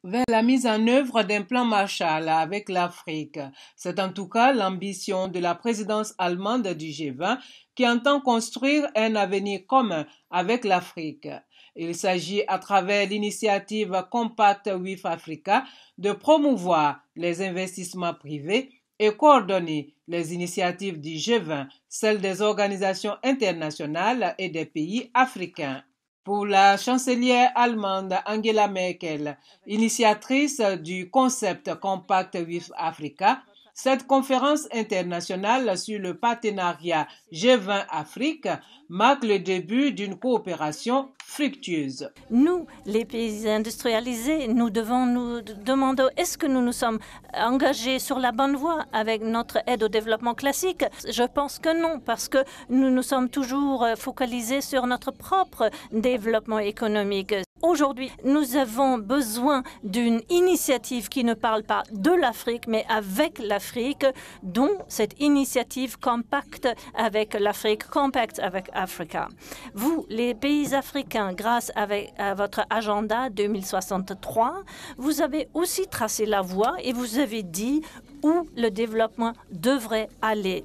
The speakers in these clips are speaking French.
vers la mise en œuvre d'un plan Marshall avec l'Afrique. C'est en tout cas l'ambition de la présidence allemande du G20 qui entend construire un avenir commun avec l'Afrique. Il s'agit, à travers l'initiative Compact with Africa, de promouvoir les investissements privés et coordonner les initiatives du G20, celles des organisations internationales et des pays africains. Pour la chancelière allemande Angela Merkel, initiatrice du concept Compact with Africa, cette conférence internationale sur le partenariat G20 Afrique marque le début d'une coopération fructueuse. Nous, les pays industrialisés, nous devons nous demander est-ce que nous nous sommes engagés sur la bonne voie avec notre aide au développement classique? Je pense que non, parce que nous nous sommes toujours focalisés sur notre propre développement économique. Aujourd'hui, nous avons besoin d'une initiative qui ne parle pas de l'Afrique, mais avec l'Afrique, dont cette initiative Compact avec l'Afrique, Compact avec Africa. Vous, les pays africains, grâce à votre agenda 2063, vous avez aussi tracé la voie et vous avez dit où le développement devrait aller.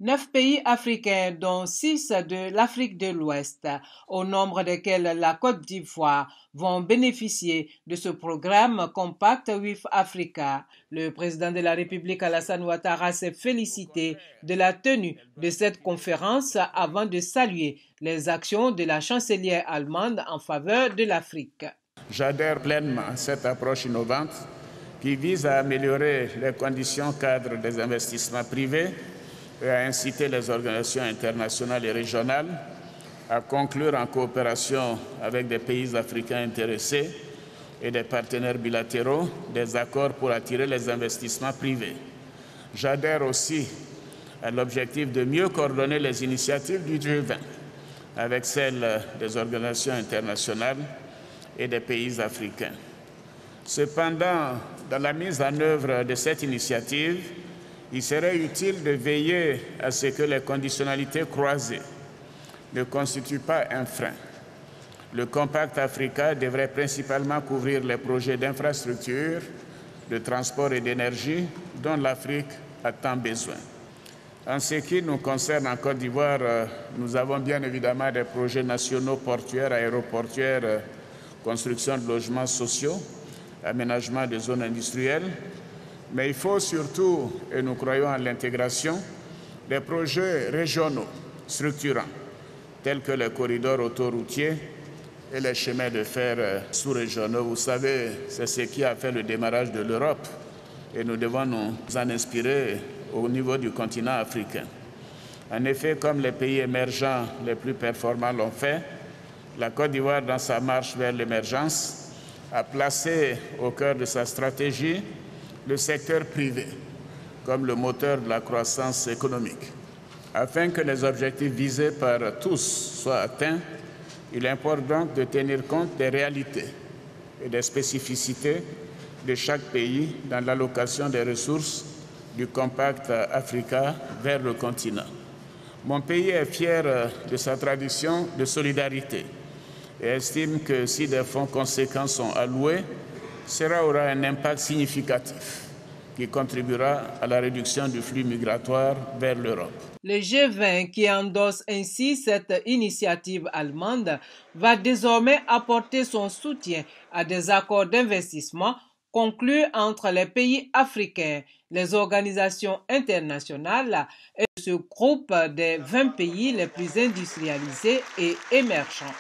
9 pays africains, dont 6 de l'Afrique de l'Ouest, au nombre desquels la Côte d'Ivoire, vont bénéficier de ce programme Compact with Africa. Le président de la République, Alassane Ouattara, s'est félicité de la tenue de cette conférence avant de saluer les actions de la chancelière allemande en faveur de l'Afrique. J'adhère pleinement à cette approche innovante qui vise à améliorer les conditions cadres des investissements privés et à inciter les organisations internationales et régionales à conclure en coopération avec des pays africains intéressés et des partenaires bilatéraux des accords pour attirer les investissements privés. J'adhère aussi à l'objectif de mieux coordonner les initiatives du G20 avec celles des organisations internationales et des pays africains. Cependant, dans la mise en œuvre de cette initiative, il serait utile de veiller à ce que les conditionnalités croisées ne constituent pas un frein. Le Compact Africa devrait principalement couvrir les projets d'infrastructure, de transport et d'énergie dont l'Afrique a tant besoin. En ce qui nous concerne en Côte d'Ivoire, nous avons bien évidemment des projets nationaux portuaires, aéroportuaires, construction de logements sociaux, aménagement de zones industrielles, mais il faut surtout, et nous croyons à l'intégration, des projets régionaux structurants, tels que les corridors autoroutiers et les chemins de fer sous-régionaux. Vous savez, c'est ce qui a fait le démarrage de l'Europe et nous devons nous en inspirer au niveau du continent africain. En effet, comme les pays émergents les plus performants l'ont fait, la Côte d'Ivoire, dans sa marche vers l'émergence, a placé au cœur de sa stratégie le secteur privé comme le moteur de la croissance économique. Afin que les objectifs visés par tous soient atteints, il importe donc de tenir compte des réalités et des spécificités de chaque pays dans l'allocation des ressources du Compact Africa vers le continent. Mon pays est fier de sa tradition de solidarité et estime que si des fonds conséquents sont alloués, cela aura un impact significatif qui contribuera à la réduction du flux migratoire vers l'Europe. Le G20, qui endosse ainsi cette initiative allemande, va désormais apporter son soutien à des accords d'investissement conclus entre les pays africains, les organisations internationales et ce groupe des 20 pays les plus industrialisés et émergents.